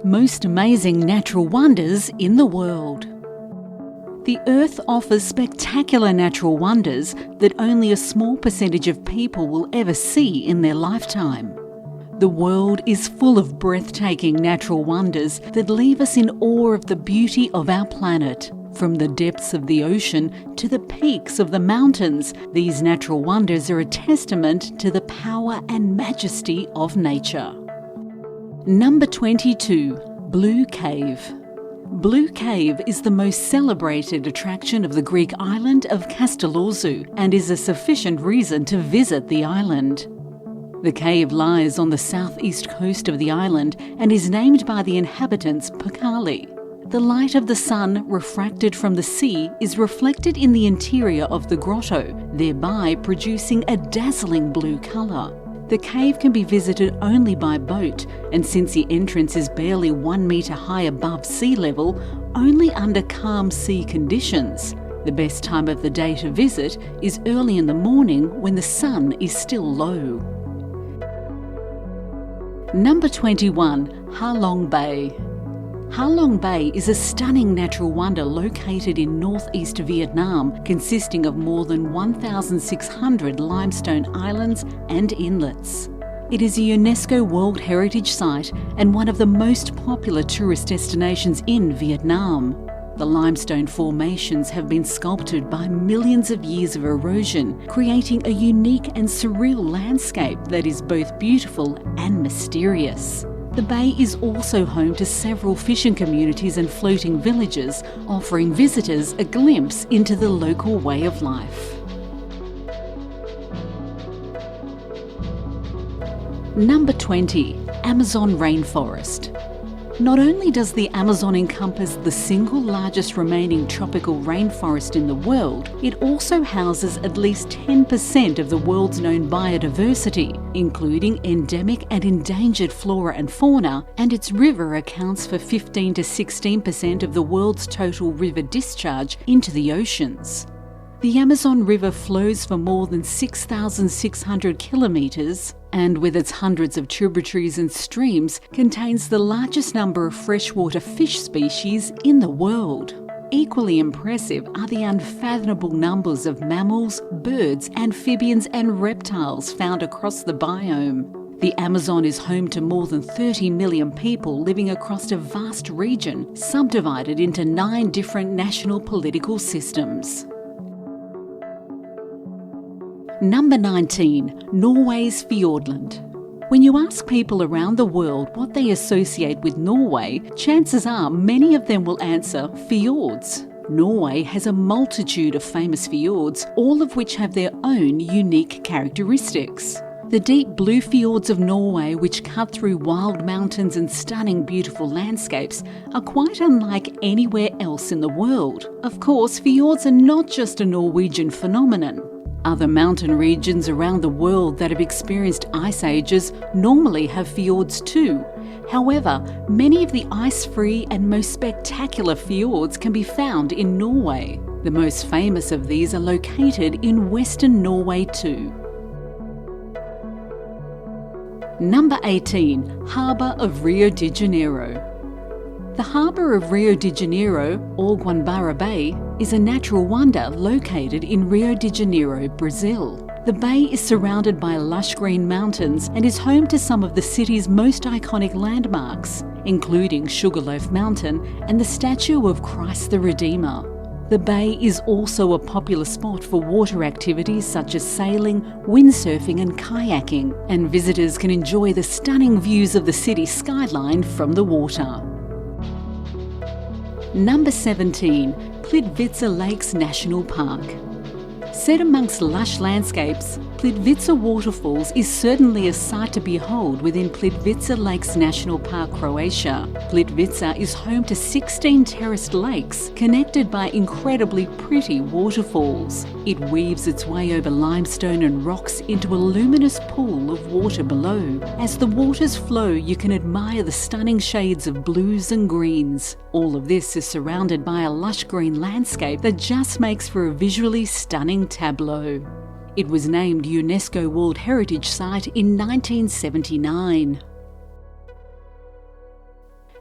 Most amazing natural wonders in the world. The Earth offers spectacular natural wonders that only a small percentage of people will ever see in their lifetime. The world is full of breathtaking natural wonders that leave us in awe of the beauty of our planet. From the depths of the ocean to the peaks of the mountains, these natural wonders are a testament to the power and majesty of nature. Number 22. Blue Cave. Blue Cave is the most celebrated attraction of the Greek island of Castellorzu and is a sufficient reason to visit the island. The cave lies on the southeast coast of the island and is named by the inhabitants Pakali. The light of the sun, refracted from the sea, is reflected in the interior of the grotto, thereby producing a dazzling blue colour. The cave can be visited only by boat, and since the entrance is barely 1 metre high above sea level, only under calm sea conditions. The best time of the day to visit is early in the morning when the sun is still low. Number 21. Halong Bay. Halong Bay is a stunning natural wonder located in northeast Vietnam, consisting of more than 1,600 limestone islands and inlets. It is a UNESCO World Heritage Site and one of the most popular tourist destinations in Vietnam. The limestone formations have been sculpted by millions of years of erosion, creating a unique and surreal landscape that is both beautiful and mysterious. The bay is also home to several fishing communities and floating villages, offering visitors a glimpse into the local way of life. Number 20. Amazon Rainforest. Not only does the Amazon encompass the single largest remaining tropical rainforest in the world, it also houses at least 10% of the world's known biodiversity, including endemic and endangered flora and fauna, and its river accounts for 15 to 16% of the world's total river discharge into the oceans. The Amazon River flows for more than 6,600 kilometres and, with its hundreds of tributaries and streams, contains the largest number of freshwater fish species in the world. Equally impressive are the unfathomable numbers of mammals, birds, amphibians and reptiles found across the biome. The Amazon is home to more than 30 million people living across a vast region, subdivided into 9 different national political systems. Number 19. Norways Fjordland. When you ask people around the world what they associate with Norway, chances are many of them will answer fjords. Norway has a multitude of famous fjords, all of which have their own unique characteristics. The deep blue fjords of Norway, which cut through wild mountains and stunning beautiful landscapes, are quite unlike anywhere else in the world. Of course, fjords are not just a Norwegian phenomenon. Other mountain regions around the world that have experienced ice ages normally have fjords too. However, many of the ice-free and most spectacular fjords can be found in Norway. The most famous of these are located in western Norway too. Number 18. Harbour of Rio De Janeiro. The harbour of Rio de Janeiro, or Guanabara Bay, is a natural wonder located in Rio de Janeiro, Brazil. The bay is surrounded by lush green mountains and is home to some of the city's most iconic landmarks, including Sugarloaf Mountain and the statue of Christ the Redeemer. The bay is also a popular spot for water activities such as sailing, windsurfing and kayaking, and visitors can enjoy the stunning views of the city skyline from the water. Number 17. Plitvice Lakes National Park. Set amongst lush landscapes, Plitvice Waterfalls is certainly a sight to behold within Plitvice Lakes National Park, Croatia. Plitvice is home to 16 terraced lakes connected by incredibly pretty waterfalls. It weaves its way over limestone and rocks into a luminous pool of water below. As the waters flow, you can admire the stunning shades of blues and greens. All of this is surrounded by a lush green landscape that just makes for a visually stunning tableau. It was named UNESCO World Heritage Site in 1979.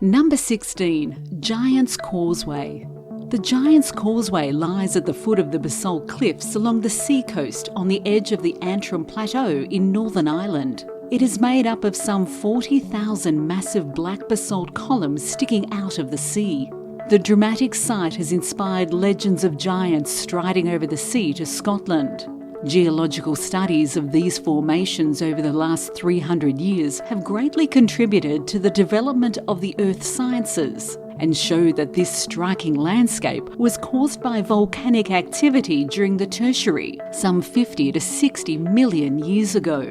Number 16. Giant's Causeway. The Giant's Causeway lies at the foot of the basalt cliffs along the sea coast on the edge of the Antrim Plateau in Northern Ireland. It is made up of some 40,000 massive black basalt columns sticking out of the sea. The dramatic site has inspired legends of giants striding over the sea to Scotland. Geological studies of these formations over the last 300 years have greatly contributed to the development of the earth sciences and show that this striking landscape was caused by volcanic activity during the Tertiary, some 50 to 60 million years ago.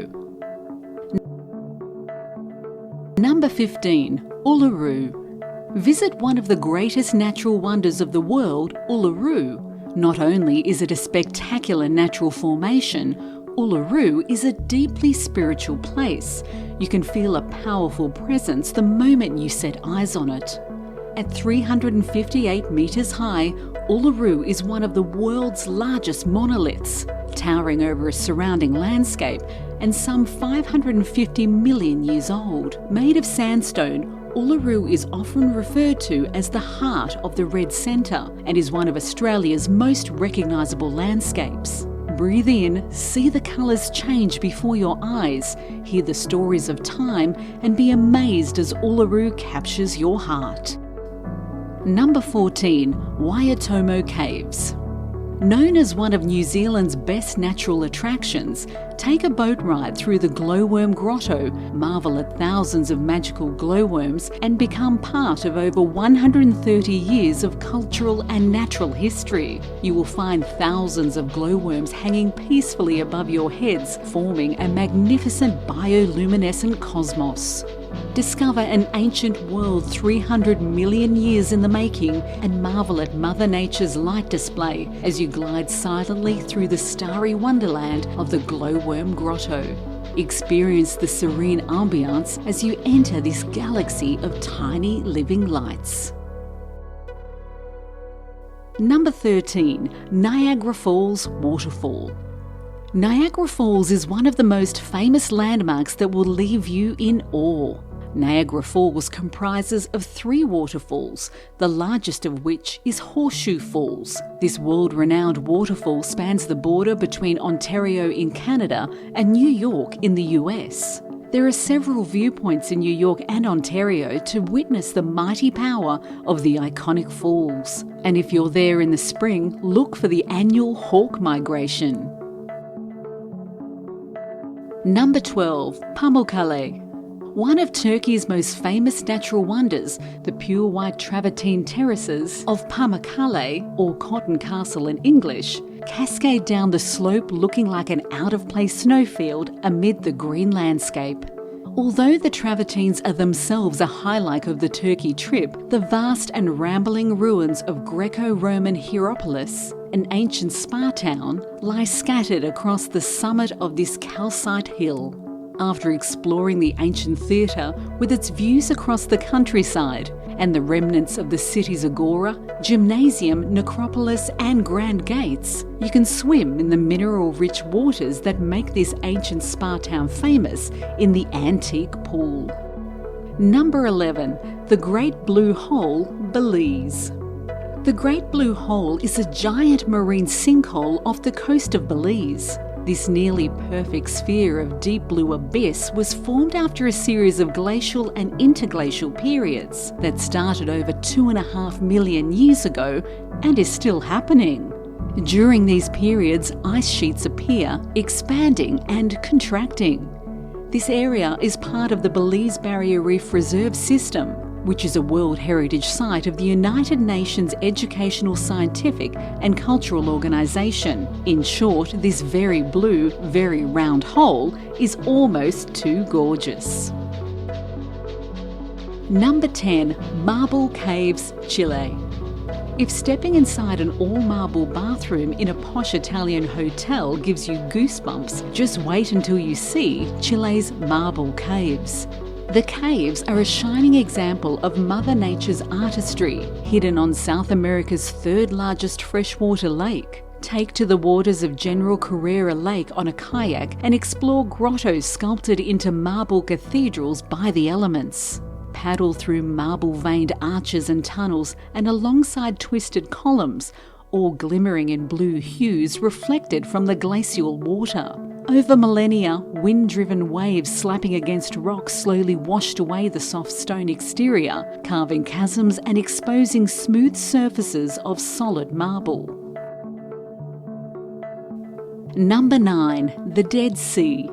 Number 15. Uluru. Visit one of the greatest natural wonders of the world, Uluru. Not only is it a spectacular natural formation, Uluru is a deeply spiritual place. You can feel a powerful presence the moment you set eyes on it. At 358 metres high, Uluru is one of the world's largest monoliths, towering over a surrounding landscape and some 550 million years old. Made of sandstone, Uluru is often referred to as the heart of the Red Centre and is one of Australia's most recognisable landscapes. Breathe in, see the colours change before your eyes, hear the stories of time and be amazed as Uluru captures your heart. Number 14. Waitomo Caves. Known as one of New Zealand's best natural attractions, take a boat ride through the Gloworm Grotto, marvel at thousands of magical glowworms and become part of over 130 years of cultural and natural history. You will find thousands of glowworms hanging peacefully above your heads, forming a magnificent bioluminescent cosmos. Discover an ancient world 300 million years in the making and marvel at Mother Nature's light display as you glide silently through the starry wonderland of the Gloworm Grotto. Experience the serene ambience as you enter this galaxy of tiny living lights. Number 13. Niagara Falls Waterfall. Niagara Falls is one of the most famous landmarks that will leave you in awe. Niagara Falls comprises of 3 waterfalls, the largest of which is Horseshoe Falls. This world-renowned waterfall spans the border between Ontario in Canada and New York in the US. There are several viewpoints in New York and Ontario to witness the mighty power of the iconic falls. And if you're there in the spring, look for the annual hawk migration. Number 12. Pamukkale. One of Turkey's most famous natural wonders, the pure white travertine terraces of Pamukkale, or Cotton Castle in English, cascade down the slope looking like an out-of-place snowfield amid the green landscape. Although the travertines are themselves a highlight of the Turkey trip, the vast and rambling ruins of Greco-Roman Heropolis, an ancient spa town, lie scattered across the summit of this calcite hill. After exploring the ancient theatre with its views across the countryside and the remnants of the city's agora, gymnasium, necropolis and grand gates, you can swim in the mineral-rich waters that make this ancient spa town famous in the antique pool. Number 11. The Great Blue Hole, Belize. The Great Blue Hole is a giant marine sinkhole off the coast of Belize. This nearly perfect sphere of deep blue abyss was formed after a series of glacial and interglacial periods that started over 2.5 million years ago and is still happening. During these periods, ice sheets appear, expanding and contracting. This area is part of the Belize Barrier Reef Reserve System, which is a World Heritage Site of the United Nations Educational, Scientific and Cultural Organisation. In short, this very blue, very round hole is almost too gorgeous. Number 10. Marble Caves, Chile. If stepping inside an all-marble bathroom in a posh Italian hotel gives you goosebumps, just wait until you see Chile's marble caves. The caves are a shining example of Mother Nature's artistry, hidden on South America's 3rd largest freshwater lake. Take to the waters of General Carrera Lake on a kayak and explore grottos sculpted into marble cathedrals by the elements. paddle through marble-veined arches and tunnels and alongside twisted columns, all glimmering in blue hues reflected from the glacial water. Over millennia, wind-driven waves slapping against rocks slowly washed away the soft stone exterior, carving chasms and exposing smooth surfaces of solid marble. Number 9. The Dead Sea.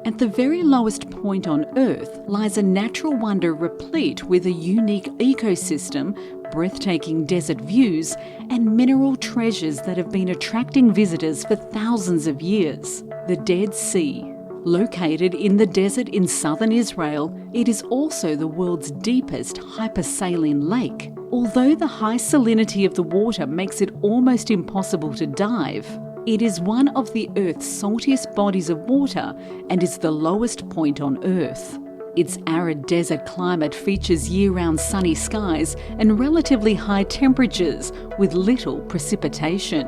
At the very lowest point on Earth lies a natural wonder replete with a unique ecosystem, breathtaking desert views, and mineral treasures that have been attracting visitors for thousands of years. The Dead Sea. Located in the desert in southern Israel, it is also the world's deepest hypersaline lake. Although the high salinity of the water makes it almost impossible to dive, it is one of the Earth's saltiest bodies of water and is the lowest point on Earth. Its arid desert climate features year-round sunny skies and relatively high temperatures with little precipitation.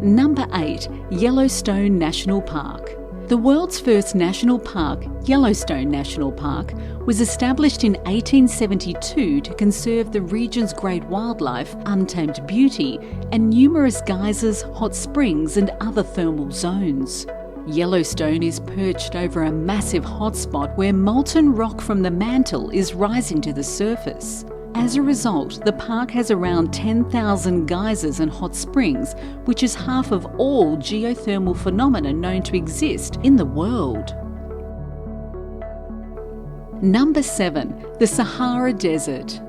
Number 8. Yellowstone National Park. The world's first national park, Yellowstone National Park, was established in 1872 to conserve the region's great wildlife, untamed beauty, and numerous geysers, hot springs, and other thermal zones. Yellowstone is perched over a massive hotspot where molten rock from the mantle is rising to the surface. As a result, the park has around 10,000 geysers and hot springs, which is half of all geothermal phenomena known to exist in the world. Number 7. The Sahara Desert.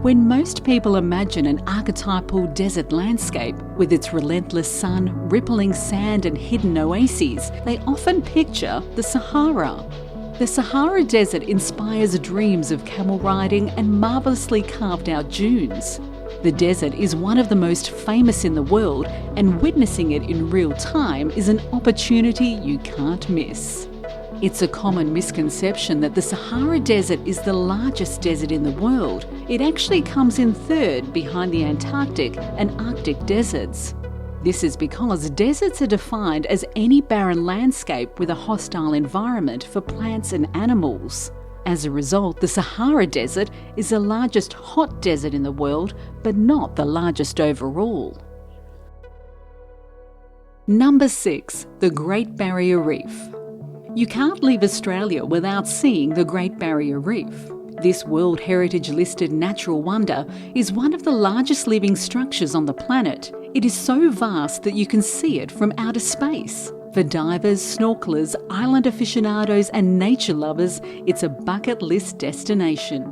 When most people imagine an archetypal desert landscape with its relentless sun, rippling sand and hidden oases, they often picture the Sahara. The Sahara Desert inspires dreams of camel riding and marvellously carved out dunes. The desert is one of the most famous in the world, and witnessing it in real time is an opportunity you can't miss. It's a common misconception that the Sahara Desert is the largest desert in the world. It actually comes in third behind the Antarctic and Arctic deserts. This is because deserts are defined as any barren landscape with a hostile environment for plants and animals. As a result, the Sahara Desert is the largest hot desert in the world, but not the largest overall. Number 6. The Great Barrier Reef. You can't leave Australia without seeing the Great Barrier Reef. This World Heritage listed natural wonder is one of the largest living structures on the planet. It is so vast that you can see it from outer space. For divers, snorkelers, island aficionados and nature lovers, it's a bucket list destination.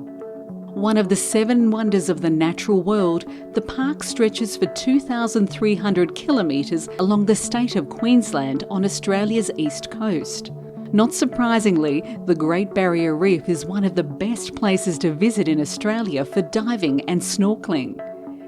One of the 7 wonders of the natural world, the park stretches for 2,300 kilometres along the state of Queensland on Australia's east coast. Not surprisingly, the Great Barrier Reef is one of the best places to visit in Australia for diving and snorkelling.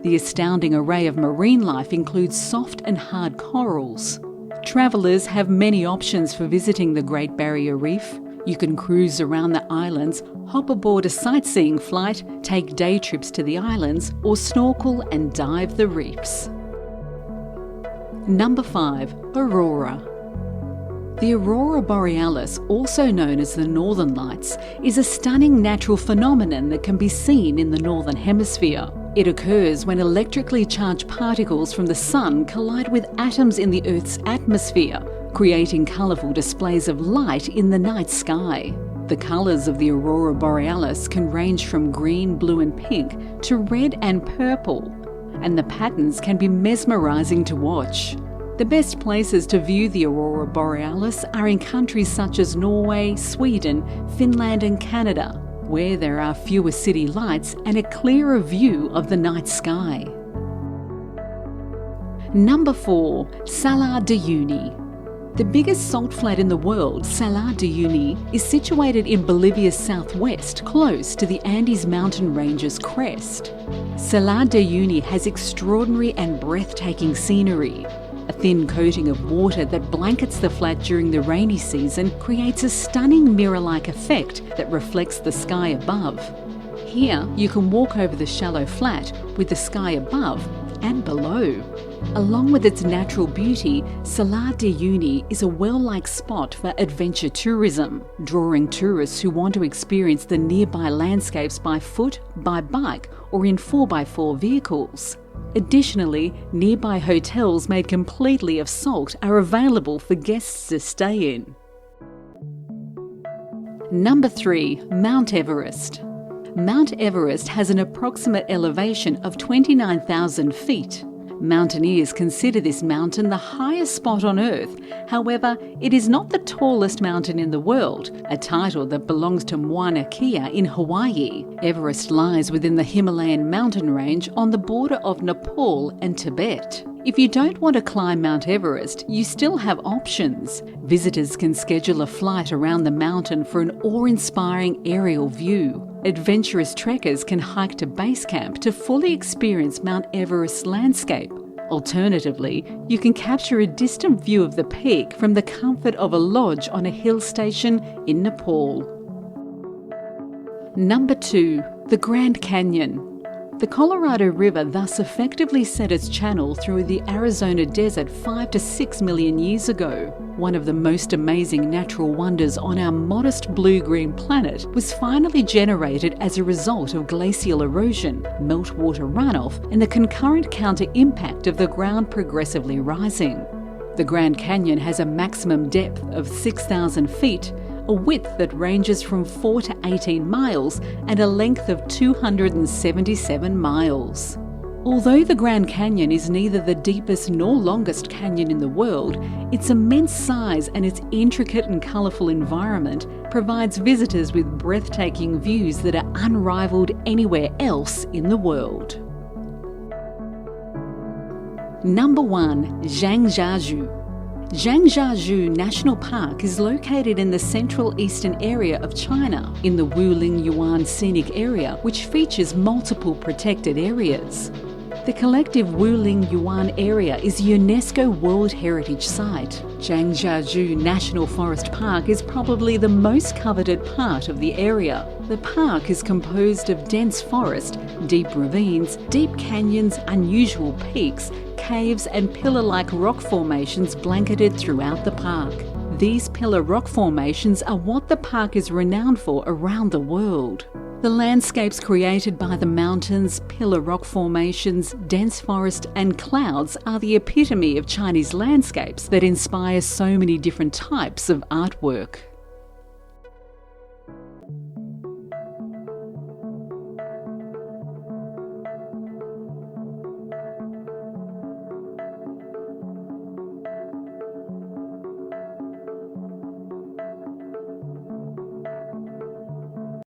The astounding array of marine life includes soft and hard corals. Travellers have many options for visiting the Great Barrier Reef. You can cruise around the islands, hop aboard a sightseeing flight, take day trips to the islands, or snorkel and dive the reefs. Number 5. Aurora. The Aurora Borealis, also known as the Northern Lights, is a stunning natural phenomenon that can be seen in the Northern Hemisphere. It occurs when electrically charged particles from the sun collide with atoms in the Earth's atmosphere, creating colourful displays of light in the night sky. The colours of the Aurora Borealis can range from green, blue and pink to red and purple, and the patterns can be mesmerising to watch. The best places to view the Aurora Borealis are in countries such as Norway, Sweden, Finland and Canada, where there are fewer city lights and a clearer view of the night sky. Number 4. Salar de Uyuni. The biggest salt flat in the world, Salar de Uyuni, is situated in Bolivia's southwest, close to the Andes mountain range's crest. Salar de Uyuni has extraordinary and breathtaking scenery. A thin coating of water that blankets the flat during the rainy season creates a stunning mirror-like effect that reflects the sky above. Here, you can walk over the shallow flat with the sky above and below. Along with its natural beauty, Salar de Uyuni is a well-liked spot for adventure tourism, drawing tourists who want to experience the nearby landscapes by foot, by bike, or in 4x4 vehicles. Additionally, nearby hotels made completely of salt are available for guests to stay in. Number 3. Mount Everest. Mount Everest has an approximate elevation of 29,000 feet. Mountaineers consider this mountain the highest spot on Earth. However, it is not the tallest mountain in the world, a title that belongs to Mauna Kea in Hawaii. Everest lies within the Himalayan mountain range on the border of Nepal and Tibet. If you don't want to climb Mount Everest, you still have options. Visitors can schedule a flight around the mountain for an awe-inspiring aerial view. Adventurous trekkers can hike to base camp to fully experience Mount Everest's landscape. Alternatively, you can capture a distant view of the peak from the comfort of a lodge on a hill station in Nepal. Number 2. The Grand Canyon. The Colorado River thus effectively set its channel through the Arizona desert 5 to 6 million years ago. One of the most amazing natural wonders on our modest blue-green planet was finally generated as a result of glacial erosion, meltwater runoff, and the concurrent counter-impact of the ground progressively rising. The Grand Canyon has a maximum depth of 6,000 feet, a width that ranges from 4 to 18 miles, and a length of 277 miles. Although the Grand Canyon is neither the deepest nor longest canyon in the world, its immense size and its intricate and colourful environment provides visitors with breathtaking views that are unrivaled anywhere else in the world. Number 1. Jang Xaju. Jang Xaju National Park is located in the central eastern area of China, in the Wuling Yuan Scenic Area, which features multiple protected areas. The collective Wuling Yuan area is a UNESCO World Heritage Site. Jang Xaju National Forest Park is probably the most coveted part of the area. The park is composed of dense forest, deep ravines, deep canyons, unusual peaks, caves and pillar-like rock formations blanketed throughout the park. These pillar rock formations are what the park is renowned for around the world. The landscapes created by the mountains, pillar rock formations, dense forest and clouds are the epitome of Chinese landscapes that inspire so many different types of artwork.